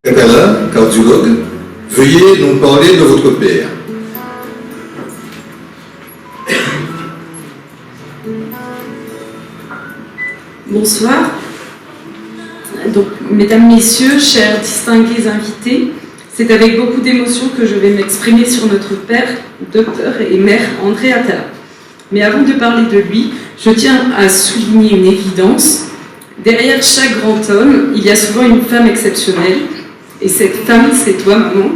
Capella, cardiologue, veuillez nous parler de votre père. Bonsoir. Donc, mesdames, messieurs, chers distingués invités, c'est avec beaucoup d'émotion que je vais m'exprimer sur notre père, docteur et maire André Atala. Mais avant de parler de lui, je tiens à souligner une évidence. Derrière chaque grand homme, il y a souvent une femme exceptionnelle. Et cette femme, c'est toi, maman.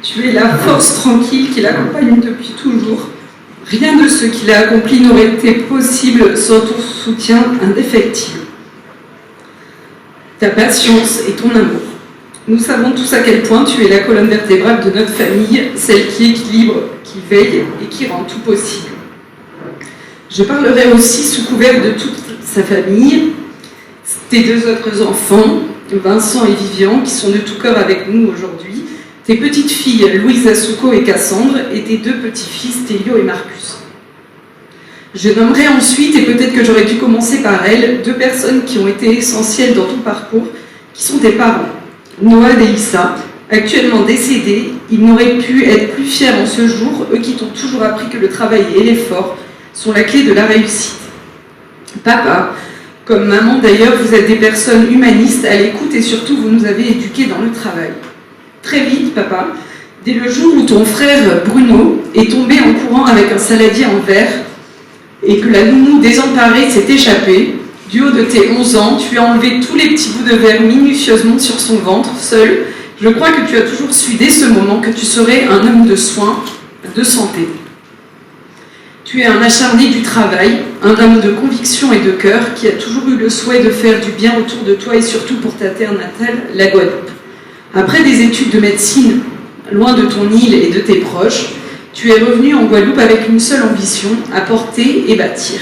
Tu es la force tranquille qui l'accompagne depuis toujours. Rien de ce qu'il a accompli n'aurait été possible sans ton soutien indéfectible. Ta patience et ton amour. Nous savons tous à quel point tu es la colonne vertébrale de notre famille, celle qui équilibre, qui veille et qui rend tout possible. Je parlerai aussi sous couvert de toute sa famille, tes deux autres enfants, Vincent et Vivian, qui sont de tout cœur avec nous aujourd'hui, tes petites filles Louise, Asuko et Cassandre, et tes deux petits-fils Théo et Marcus. Je nommerai ensuite, et peut-être que j'aurais dû commencer par elles, deux personnes qui ont été essentielles dans ton parcours, qui sont tes parents. Noah et Issa, actuellement décédés, ils n'auraient pu être plus fiers en ce jour, eux qui t'ont toujours appris que le travail et l'effort sont la clé de la réussite. Papa, comme maman d'ailleurs, vous êtes des personnes humanistes à l'écoute et surtout vous nous avez éduqués dans le travail. Très vite, papa, dès le jour où ton frère Bruno est tombé en courant avec un saladier en verre et que la nounou désemparée s'est échappée, du haut de tes 11 ans, tu as enlevé tous les petits bouts de verre minutieusement sur son ventre, seul. Je crois que tu as toujours su dès ce moment que tu serais un homme de soins, de santé. Tu es un acharné du travail, un homme de conviction et de cœur qui a toujours eu le souhait de faire du bien autour de toi et surtout pour ta terre natale, la Guadeloupe. Après des études de médecine, loin de ton île et de tes proches, tu es revenu en Guadeloupe avec une seule ambition, apporter et bâtir.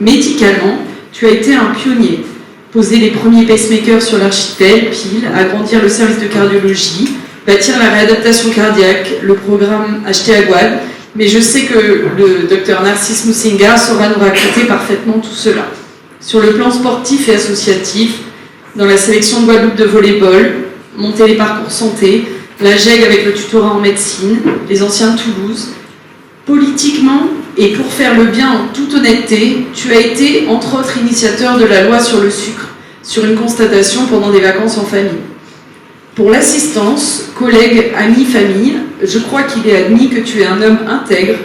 Médicalement, tu as été un pionnier. Poser les premiers pacemakers sur l'archipel, pile, agrandir le service de cardiologie, bâtir la réadaptation cardiaque, le programme acheté à Guadeloupe. Mais je sais que le docteur Narcisse Moussinga saura nous raconter parfaitement tout cela. Sur le plan sportif et associatif, dans la sélection de Guadeloupe de volleyball, monter les parcours santé, la GEG avec le tutorat en médecine, les anciens de Toulouse. Politiquement, et pour faire le bien en toute honnêteté, tu as été, entre autres, initiateur de la loi sur le sucre, sur une constatation pendant des vacances en famille. Pour l'assistance, collègues, amis, famille, je crois qu'il est admis que tu es un homme intègre,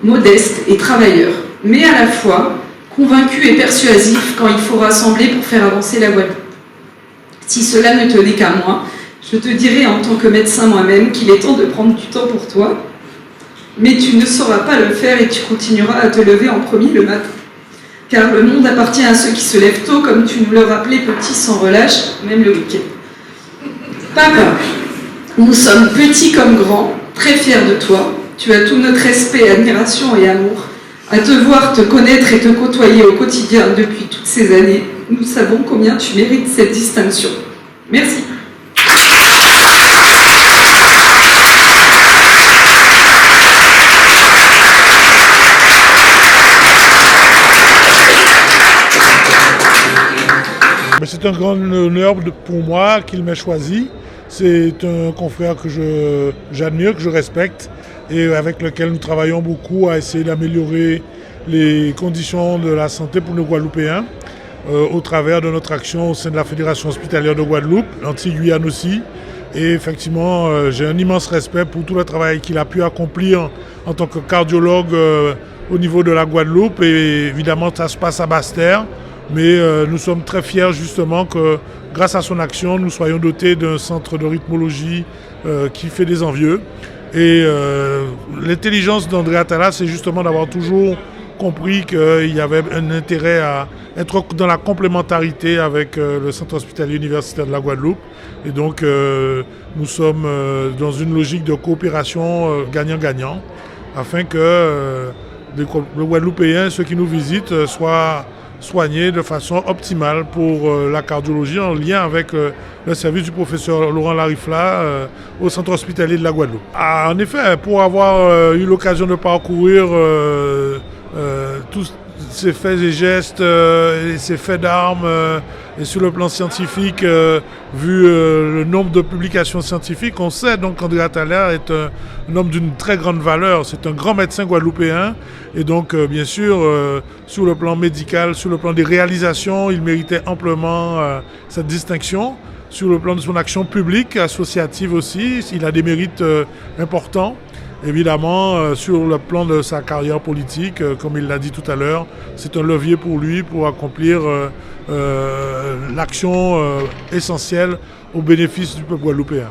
modeste et travailleur, mais à la fois convaincu et persuasif quand il faut rassembler pour faire avancer la Guadeloupe. Si cela ne tenait qu'à moi, je te dirais en tant que médecin moi-même qu'il est temps de prendre du temps pour toi, mais tu ne sauras pas le faire et tu continueras à te lever en premier le matin. Car le monde appartient à ceux qui se lèvent tôt, comme tu nous le rappelais petit sans relâche, même le week-end. Papa, nous sommes petits comme grands, très fiers de toi. Tu as tout notre respect, admiration et amour. À te voir, te connaître et te côtoyer au quotidien depuis toutes ces années, nous savons combien tu mérites cette distinction. Merci. C'est un grand honneur pour moi qu'il m'ait choisi. C'est un confrère que j'admire, que je respecte et avec lequel nous travaillons beaucoup à essayer d'améliorer les conditions de la santé pour nos Guadeloupéens au travers de notre action au sein de la Fédération hospitalière de Guadeloupe, l'Antilles-Guyane aussi. Et effectivement, j'ai un immense respect pour tout le travail qu'il a pu accomplir en tant que cardiologue au niveau de la Guadeloupe. Et évidemment, ça se passe à Basse-Terre. Mais nous sommes très fiers justement que grâce à son action, nous soyons dotés d'un centre de rythmologie qui fait des envieux. Et l'intelligence d'André Atala, c'est justement d'avoir toujours compris qu'il y avait un intérêt à être dans la complémentarité avec le centre hospitalier universitaire de la Guadeloupe. Et donc nous sommes dans une logique de coopération gagnant-gagnant afin que les Guadeloupéens, ceux qui nous visitent, soient soignés de façon optimale pour la cardiologie en lien avec le service du professeur Laurent Larifla au centre hospitalier de la Guadeloupe. En effet, pour avoir eu l'occasion de parcourir tous ces faits et gestes, ces faits d'armes, Et sur le plan scientifique, vu le nombre de publications scientifiques, on sait donc qu'André Atalaya est un homme d'une très grande valeur. C'est un grand médecin guadeloupéen. Et donc, bien sûr, sur le plan médical, sur le plan des réalisations, il méritait amplement cette distinction. Sur le plan de son action publique, associative aussi, il a des mérites importants. Évidemment, sur le plan de sa carrière politique, comme il l'a dit tout à l'heure, c'est un levier pour lui pour accomplir l'action essentielle au bénéfice du peuple guadeloupéen.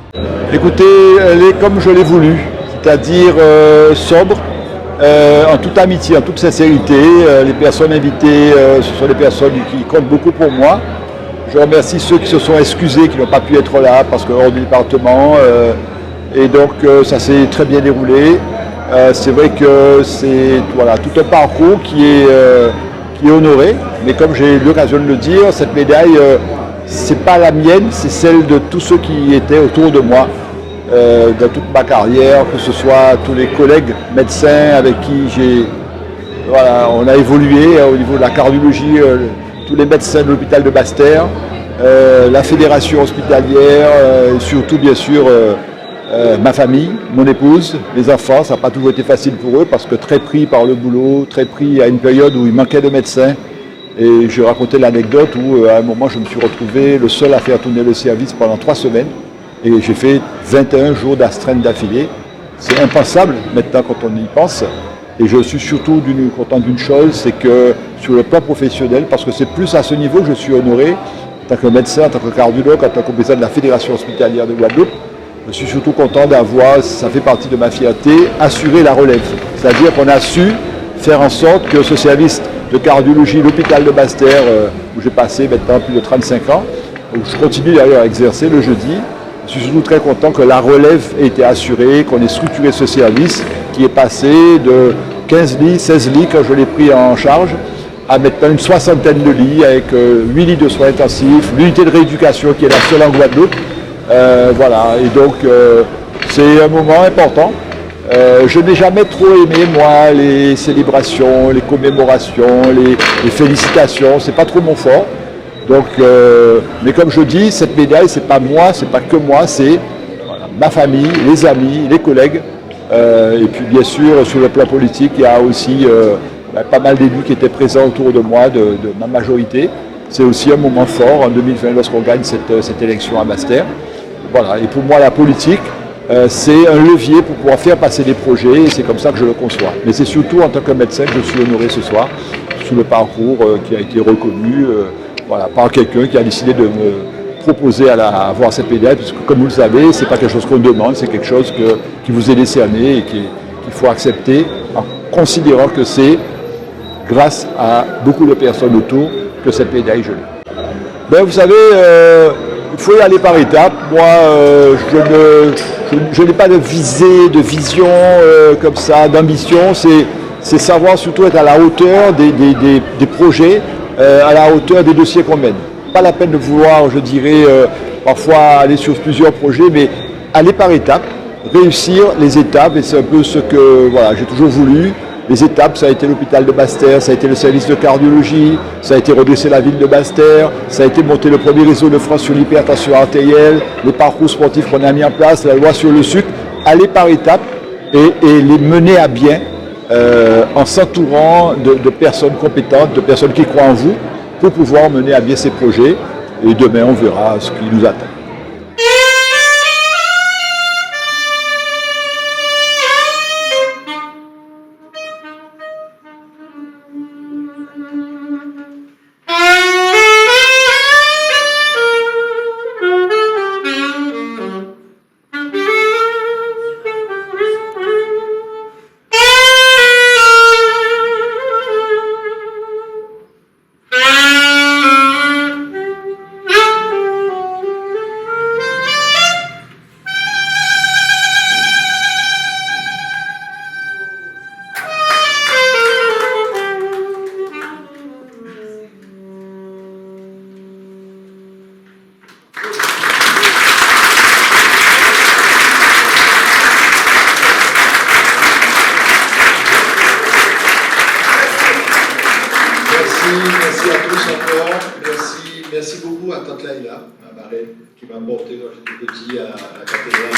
Écoutez, elle est comme je l'ai voulu, c'est-à-dire sobre, en toute amitié, en toute sincérité. Les personnes invitées, ce sont des personnes qui comptent beaucoup pour moi. Je remercie ceux qui se sont excusés, qui n'ont pas pu être là parce que hors du département. Et donc ça s'est très bien déroulé. C'est vrai que c'est tout un parcours qui est honoré. Mais comme j'ai eu l'occasion de le dire, cette médaille, c'est pas la mienne, c'est celle de tous ceux qui étaient autour de moi dans toute ma carrière, que ce soit tous les collègues médecins avec qui on a évolué au niveau de la cardiologie, tous les médecins de l'hôpital de Basse-Terre, la fédération hospitalière, et surtout bien sûr ma famille, mon épouse, mes enfants. Ça n'a pas toujours été facile pour eux parce que très pris par le boulot, très pris à une période où il manquait de médecins. Et je racontais l'anecdote où à un moment je me suis retrouvé le seul à faire tourner le service pendant 3 semaines et j'ai fait 21 jours d'astreinte d'affilée. C'est impensable maintenant quand on y pense. Et je suis surtout content d'une chose, c'est que sur le plan professionnel, parce que c'est plus à ce niveau que je suis honoré, en tant que médecin, en tant que cardiologue, en tant que président de la Fédération hospitalière de Guadeloupe, je suis surtout content d'avoir, ça fait partie de ma fierté, assuré la relève. C'est-à-dire qu'on a su faire en sorte que ce service de cardiologie, l'hôpital de Basse-Terre, où j'ai passé maintenant plus de 35 ans, où je continue d'ailleurs à exercer le jeudi, je suis surtout très content que la relève ait été assurée, qu'on ait structuré ce service qui est passé de 15 lits, 16 lits quand je l'ai pris en charge, à maintenant une 60aine de lits avec 8 lits de soins intensifs, l'unité de rééducation qui est la seule en Guadeloupe. Et donc c'est un moment important. Je n'ai jamais trop aimé, moi, les célébrations, les commémorations, les félicitations, c'est pas trop mon fort. Donc, mais comme je dis, cette médaille, c'est pas moi, c'est pas que moi, c'est ma famille, les amis, les collègues. Et puis bien sûr, sur le plan politique, il y a aussi pas mal d'élus qui étaient présents autour de moi, de ma majorité. C'est aussi un moment fort en 2020 lorsqu'on gagne cette élection à Basse-Terre. Voilà. Et pour moi, la politique, c'est un levier pour pouvoir faire passer des projets et c'est comme ça que je le conçois. Mais c'est surtout en tant que médecin que je suis honoré ce soir, sous le parcours qui a été reconnu par quelqu'un qui a décidé de me proposer à avoir cette médaille, parce que comme vous le savez, ce n'est pas quelque chose qu'on demande, c'est quelque chose qui vous est décerné et qu'il faut accepter en considérant que c'est grâce à beaucoup de personnes autour que cette médaille je l'ai. Vous savez, il faut y aller par étapes. Moi, je n'ai pas de visée, de vision comme ça, d'ambition. C'est savoir surtout être à la hauteur des projets, à la hauteur des dossiers qu'on mène. Pas la peine de vouloir, je dirais, parfois aller sur plusieurs projets, mais aller par étapes, réussir les étapes, et c'est un peu ce que j'ai toujours voulu. Les étapes, ça a été l'hôpital de Basse-Terre, ça a été le service de cardiologie, ça a été redresser la ville de Basse-Terre, ça a été monter le premier réseau de France sur l'hypertension artérielle, les parcours sportifs qu'on a mis en place, la loi sur le sucre. Aller par étapes et les mener à bien en s'entourant de personnes compétentes, de personnes qui croient en vous, pour pouvoir mener à bien ces projets. Et demain, on verra ce qui nous attend. Merci à tous encore. Merci beaucoup. surtout à Tante Laïla, ma marraine, qui m'a porté quand j'étais petit à la cathédrale.